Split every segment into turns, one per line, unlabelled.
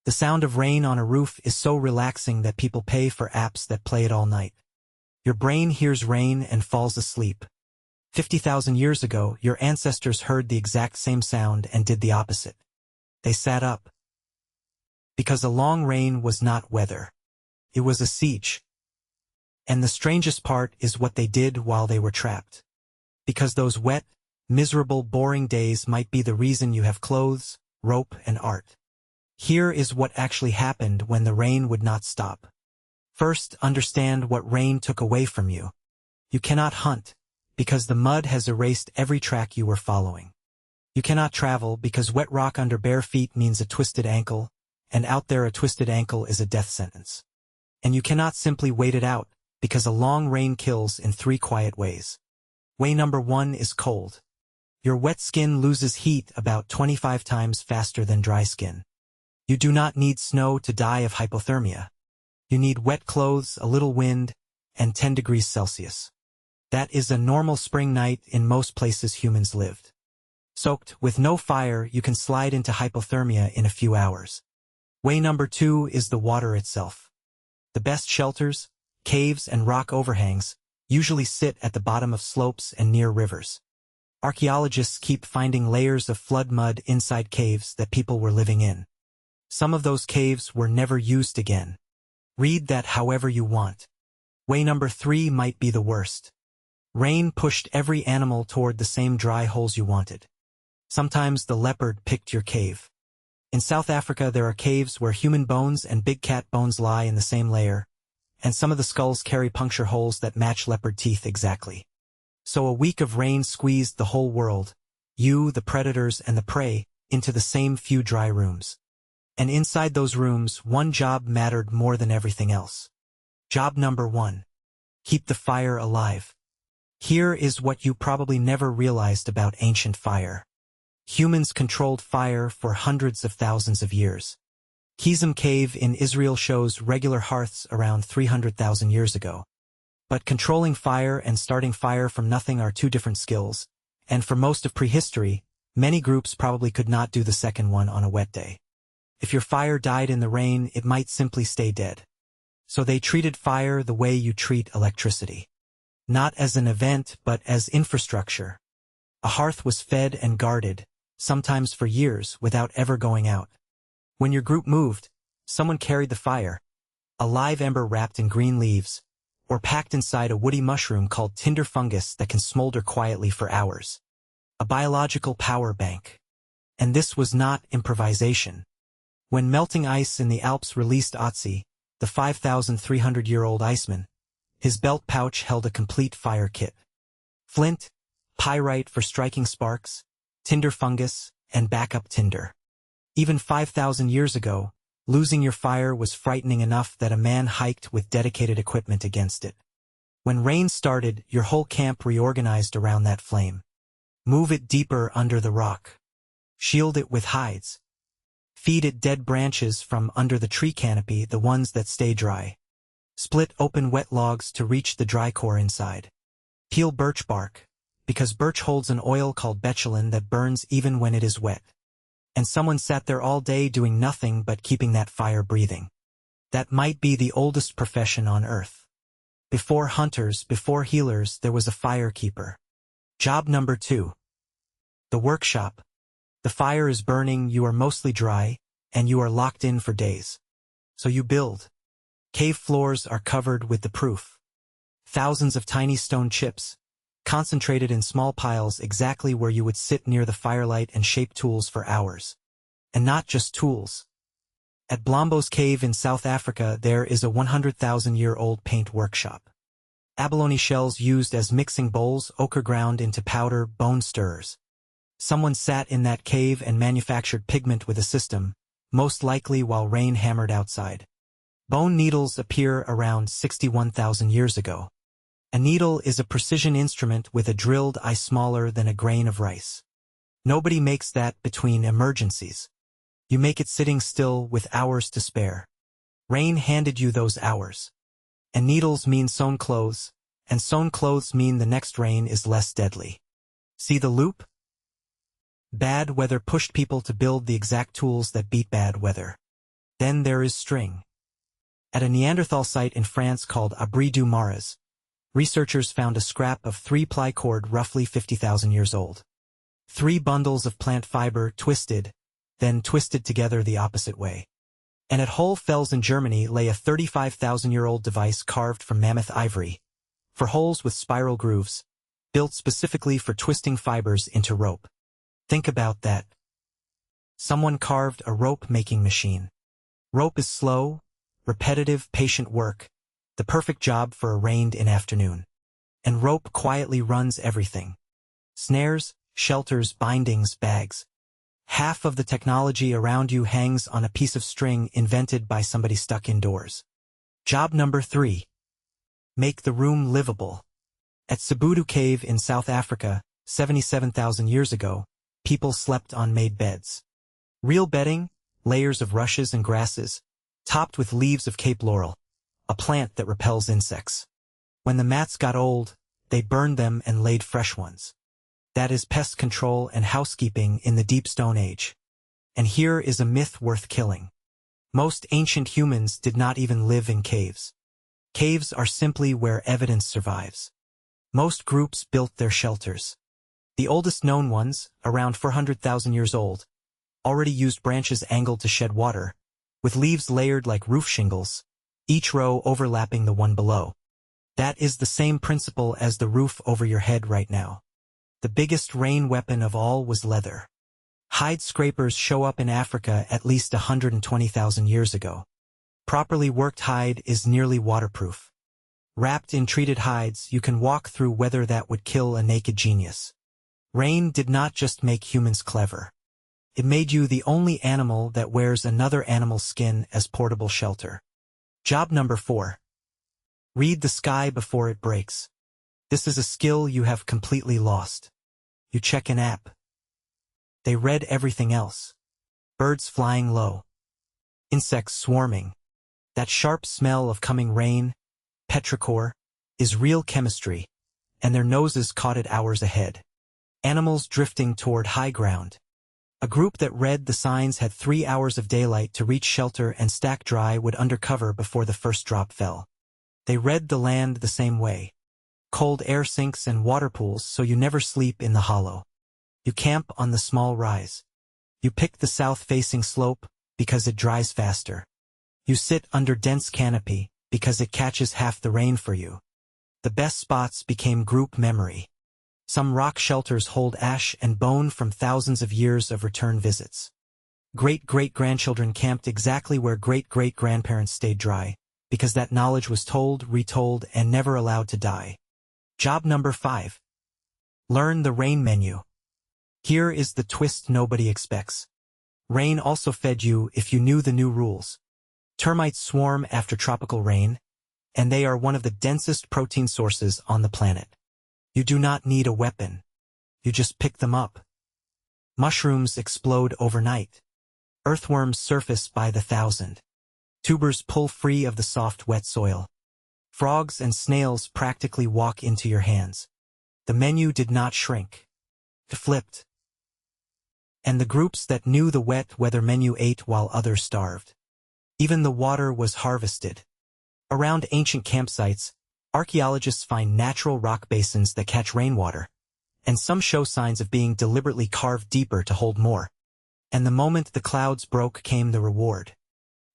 The sound of rain on a roof is so relaxing that people pay for apps that play it all night. Your brain hears rain and falls asleep. 50,000 years ago, your ancestors heard the exact same sound and did the opposite. They sat up. Because a long rain was not weather. It was a siege. And the strangest part is what they did while they were trapped. Because those wet, miserable, boring days might be the reason you have clothes, rope, and art. Here is what actually happened when the rain would not stop. First, understand what rain took away from you. You cannot hunt, because the mud has erased every track you were following. You cannot travel because wet rock under bare feet means a twisted ankle, and out there a twisted ankle is a death sentence. And you cannot simply wait it out, because a long rain kills in 3 quiet ways. Way number 1 is cold. Your wet skin loses heat about 25 times faster than dry skin. You do not need snow to die of hypothermia. You need wet clothes, a little wind, and 10 degrees Celsius. That is a normal spring night in most places humans lived. Soaked, with no fire, you can slide into hypothermia in a few hours. Way number 2 is the water itself. The best shelters, caves and rock overhangs, usually sit at the bottom of slopes and near rivers. Archaeologists keep finding layers of flood mud inside caves that people were living in. Some of those caves were never used again. Read that however you want. Way number 3 might be the worst. Rain pushed every animal toward the same dry holes you wanted. Sometimes the leopard picked your cave. In South Africa there are caves where human bones and big cat bones lie in the same layer, and some of the skulls carry puncture holes that match leopard teeth exactly. So a week of rain squeezed the whole world, you, the predators, and the prey, into the same few dry rooms. And inside those rooms, one job mattered more than everything else. Job number 1. Keep the fire alive. Here is what you probably never realized about ancient fire. Humans controlled fire for hundreds of thousands of years. Chauvet Cave in Israel shows regular hearths around 300,000 years ago. But controlling fire and starting fire from nothing are 2 different skills, and for most of prehistory, many groups probably could not do the second one on a wet day. If your fire died in the rain, it might simply stay dead. So they treated fire the way you treat electricity. Not as an event, but as infrastructure. A hearth was fed and guarded, sometimes for years, without ever going out. When your group moved, someone carried the fire, a live ember wrapped in green leaves, or packed inside a woody mushroom called tinder fungus that can smolder quietly for hours. A biological power bank. And this was not improvisation. When melting ice in the Alps released Ötzi, the 5,300-year-old iceman, his belt pouch held a complete fire kit. Flint, pyrite for striking sparks, tinder fungus, and backup tinder. Even 5,000 years ago, losing your fire was frightening enough that a man hiked with dedicated equipment against it. When rain started, your whole camp reorganized around that flame. Move it deeper under the rock. Shield it with hides. Feed it dead branches from under the tree canopy, the ones that stay dry. Split open wet logs to reach the dry core inside. Peel birch bark, because birch holds an oil called betulin that burns even when it is wet. And someone sat there all day doing nothing but keeping that fire breathing. That might be the oldest profession on Earth. Before hunters, before healers, there was a fire keeper. Job number 2. The workshop. The fire is burning, you are mostly dry, and you are locked in for days. So you build. Cave floors are covered with the proof. Thousands of tiny stone chips, concentrated in small piles exactly where you would sit near the firelight and shape tools for hours. And not just tools. At Blombos Cave in South Africa there is a 100,000-year-old paint workshop. Abalone shells used as mixing bowls, ochre ground into powder, bone stirrers. Someone sat in that cave and manufactured pigment with a system, most likely while rain hammered outside. Bone needles appear around 61,000 years ago. A needle is a precision instrument with a drilled eye smaller than a grain of rice. Nobody makes that between emergencies. You make it sitting still with hours to spare. Rain handed you those hours. And needles mean sewn clothes, and sewn clothes mean the next rain is less deadly. See the loop? Bad weather pushed people to build the exact tools that beat bad weather. Then there is string. At a Neanderthal site in France called Abri du Maras, researchers found a scrap of 3-ply cord roughly 50,000 years old. 3 bundles of plant fiber twisted, then twisted together the opposite way. And at Hohle Fels in Germany lay a 35,000-year-old device carved from mammoth-ivory, for holes with spiral grooves, built specifically for twisting fibers into rope. Think about that. Someone carved a rope-making machine. Rope is slow, repetitive, patient work, the perfect job for a rained-in afternoon. And rope quietly runs everything. Snares, shelters, bindings, bags. Half of the technology around you hangs on a piece of string invented by somebody stuck indoors. Job number 3. Make the room livable. At Sibudu Cave in South Africa, 77,000 years ago, people slept on made beds. Real bedding, layers of rushes and grasses, topped with leaves of Cape laurel, a plant that repels insects. When the mats got old, they burned them and laid fresh ones. That is pest control and housekeeping in the deep Stone Age. And here is a myth worth killing. Most ancient humans did not even live in caves. Caves are simply where evidence survives. Most groups built their shelters. The oldest known ones, around 400,000 years old, already used branches angled to shed water, with leaves layered like roof shingles, each row overlapping the one below. That is the same principle as the roof over your head right now. The biggest rain weapon of all was leather. Hide scrapers show up in Africa at least 120,000 years ago. Properly worked hide is nearly waterproof. Wrapped in treated hides, you can walk through weather that would kill a naked genius. Rain did not just make humans clever. It made you the only animal that wears another animal's skin as portable shelter. Job number 4. Read the sky before it breaks. This is a skill you have completely lost. You check an app. They read everything else. Birds flying low. Insects swarming. That sharp smell of coming rain, petrichor, is real chemistry, and their noses caught it hours ahead. Animals drifting toward high ground. A group that read the signs had 3 hours of daylight to reach shelter and stack dry wood under cover before the first drop fell. They read the land the same way. Cold air sinks and water pools so you never sleep in the hollow. You camp on the small rise. You pick the south-facing slope because it dries faster. You sit under dense canopy because it catches half the rain for you. The best spots became group memory. Some rock shelters hold ash and bone from thousands of years of return visits. Great-great-grandchildren camped exactly where great-great-grandparents stayed dry, because that knowledge was told, retold, and never allowed to die. Job number 5. Learn the rain menu. Here is the twist nobody expects. Rain also fed you if you knew the new rules. Termites swarm after tropical rain, and they are one of the densest protein sources on the planet. You do not need a weapon. You just pick them up. Mushrooms explode overnight. Earthworms surface by the thousand. Tubers pull free of the soft, wet soil. Frogs and snails practically walk into your hands. The menu did not shrink. It flipped. And the groups that knew the wet weather menu ate while others starved. Even the water was harvested. Around ancient campsites, archaeologists find natural rock basins that catch rainwater, and some show signs of being deliberately carved deeper to hold more. And the moment the clouds broke came the reward.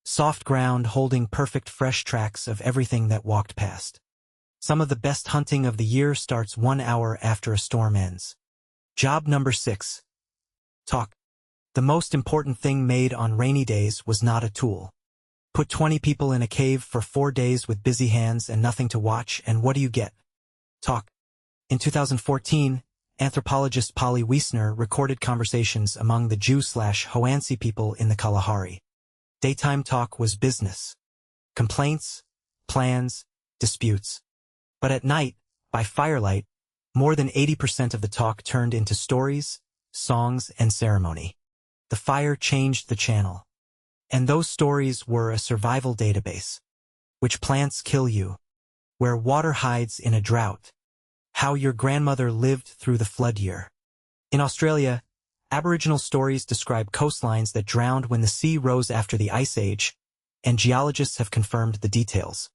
Soft ground holding perfect fresh tracks of everything that walked past. Some of the best hunting of the year starts 1 hour after a storm ends. Job number 6. Talk. The most important thing made on rainy days was not a tool. Put 20 people in a cave for 4 days with busy hands and nothing to watch, and what do you get? Talk. In 2014, anthropologist Polly Wiesner recorded conversations among the Jew/Hoansi people in the Kalahari. Daytime talk was business. Complaints, plans, disputes. But at night, by firelight, more than 80% of the talk turned into stories, songs, and ceremony. The fire changed the channel. And those stories were a survival database. Which plants kill you. Where water hides in a drought. How your grandmother lived through the flood year. In Australia, Aboriginal stories describe coastlines that drowned when the sea rose after the Ice Age, and geologists have confirmed the details.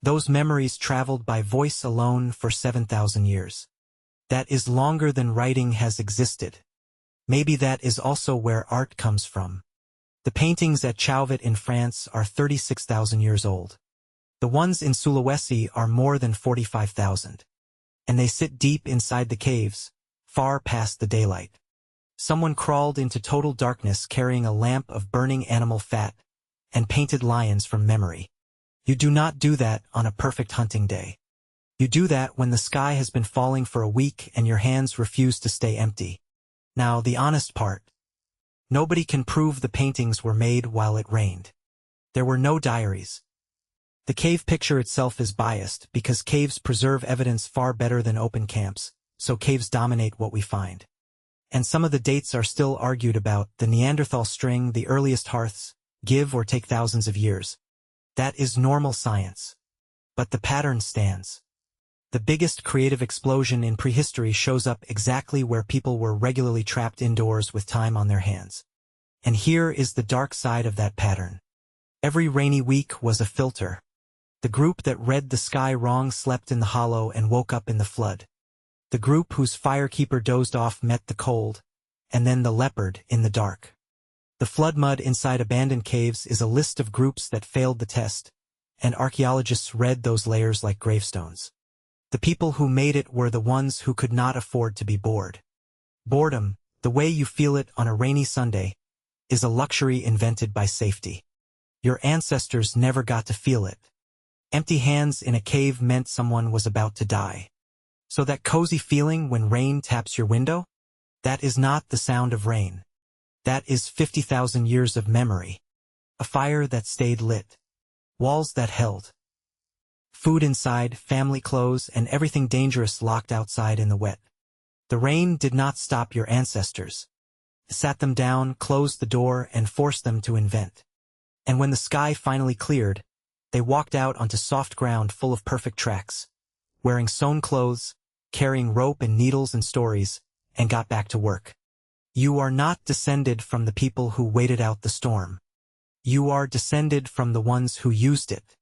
Those memories traveled by voice alone for 7,000 years. That is longer than writing has existed. Maybe that is also where art comes from. The paintings at Chauvet in France are 36,000 years old. The ones in Sulawesi are more than 45,000. And they sit deep inside the caves, far past the daylight. Someone crawled into total darkness carrying a lamp of burning animal fat and painted lions from memory. You do not do that on a perfect hunting day. You do that when the sky has been falling for a week and your hands refuse to stay empty. Now, the honest part. Nobody can prove the paintings were made while it rained. There were no diaries. The cave picture itself is biased because caves preserve evidence far better than open camps, so caves dominate what we find. And some of the dates are still argued about. The Neanderthal string, the earliest hearths, give or take thousands of years. That is normal science. But the pattern stands. The biggest creative explosion in prehistory shows up exactly where people were regularly trapped indoors with time on their hands. And here is the dark side of that pattern. Every rainy week was a filter. The group that read the sky wrong slept in the hollow and woke up in the flood. The group whose firekeeper dozed off met the cold, and then the leopard in the dark. The flood mud inside abandoned caves is a list of groups that failed the test, and archaeologists read those layers like gravestones. The people who made it were the ones who could not afford to be bored. Boredom, the way you feel it on a rainy Sunday, is a luxury invented by safety. Your ancestors never got to feel it. Empty hands in a cave meant someone was about to die. So that cozy feeling when rain taps your window? That is not the sound of rain. That is 50,000 years of memory. A fire that stayed lit. Walls that held. Food inside, family clothes, and everything dangerous locked outside in the wet. The rain did not stop your ancestors. It sat them down, closed the door, and forced them to invent. And when the sky finally cleared, they walked out onto soft ground full of perfect tracks, wearing sewn clothes, carrying rope and needles and stories, and got back to work. You are not descended from the people who waited out the storm. You are descended from the ones who used it.